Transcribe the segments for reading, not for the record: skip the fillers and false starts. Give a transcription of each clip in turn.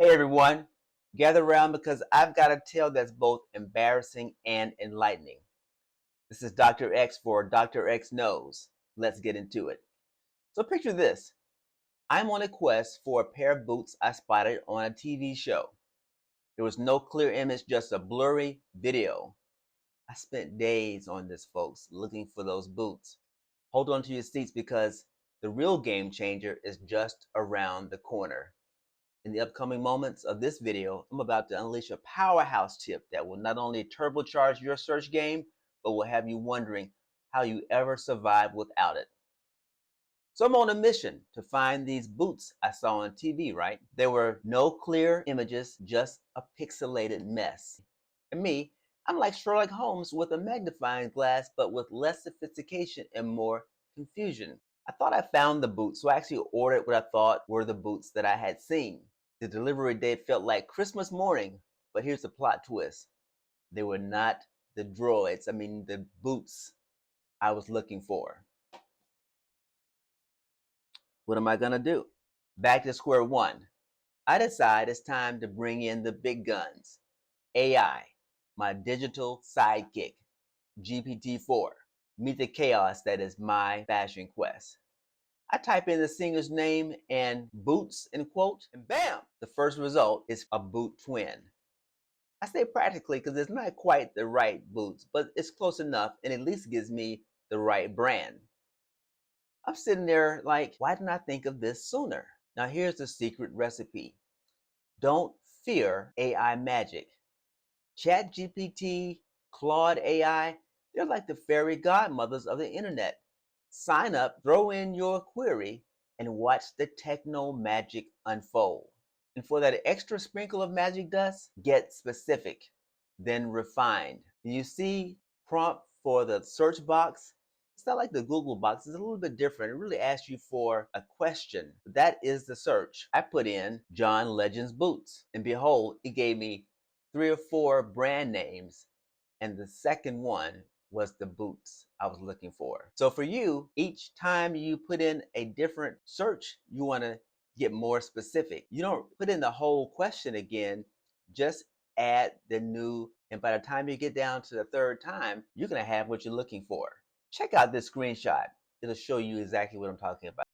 Hey everyone, gather around because I've got a tale that's both embarrassing and enlightening. This is Dr. X for Dr. X Knows. Let's get into it. So picture this. I'm on a quest for a pair of boots I spotted on a TV show. There was no clear image, just a blurry video. I spent days on this, folks, looking for those boots. Hold on to your seats because the real game changer is just around the corner. In the upcoming moments of this video, I'm about to unleash a powerhouse tip that will not only turbocharge your search game, but will have you wondering how you ever survive without it. So I'm on a mission to find these boots I saw on TV, right? There were no clear images, just a pixelated mess. And me, I'm like Sherlock Holmes with a magnifying glass, but with less sophistication and more confusion. I thought I found the boots, so I actually ordered what I thought were the boots that I had seen. The delivery date felt like Christmas morning, but here's the plot twist. They were not the the boots I was looking for. What am I gonna do? Back to square one. I decide it's time to bring in the big guns. AI, my digital sidekick, GPT-4. Meet the chaos that is my fashion quest. I type in the singer's name and boots in quote, and bam, the first result is a boot twin. I say practically because it's not quite the right boots, but it's close enough and at least gives me the right brand. I'm sitting there like, why didn't I think of this sooner? Now here's the secret recipe. Don't fear AI magic. ChatGPT, Claude AI, they're like the fairy godmothers of the internet. Sign up, throw in your query, and watch the techno magic unfold. And for that extra sprinkle of magic dust, get specific, then refined. You see prompt for the search box? It's not like the Google box, it's a little bit different. It really asks you for a question. That is the search. I put in John Legend's boots, and behold, it gave me 3 or 4 brand names, and the second one was the boots I was looking for. So for you, each time you put in a different search, you want to get more specific. You don't put in the whole question again, just add the new, and by the time you get down to the third time, you're going to have what you're looking for. Check out this screenshot. It'll show you exactly what I'm talking about.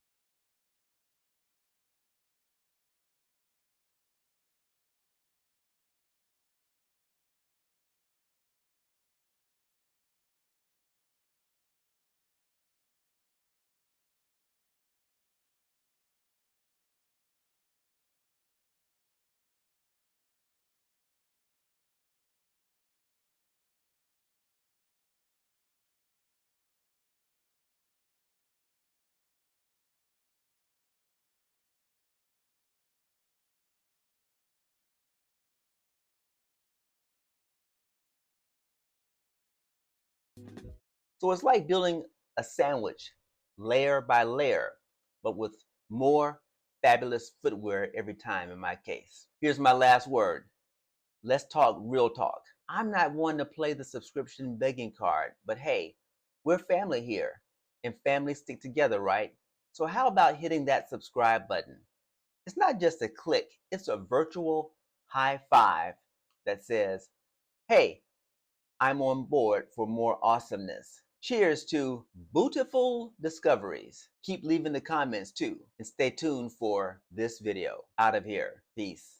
So it's like building a sandwich layer by layer, but with more fabulous footwear every time in my case. Here's my last word. Let's talk real talk. I'm not one to play the subscription begging card, but hey, we're family here, and families stick together, right? So how about hitting that subscribe button? It's not just a click, it's a virtual high five that says, hey, I'm on board for more awesomeness. Cheers to bootiful discoveries. Keep leaving the comments too, and stay tuned for this video. Out of here. Peace.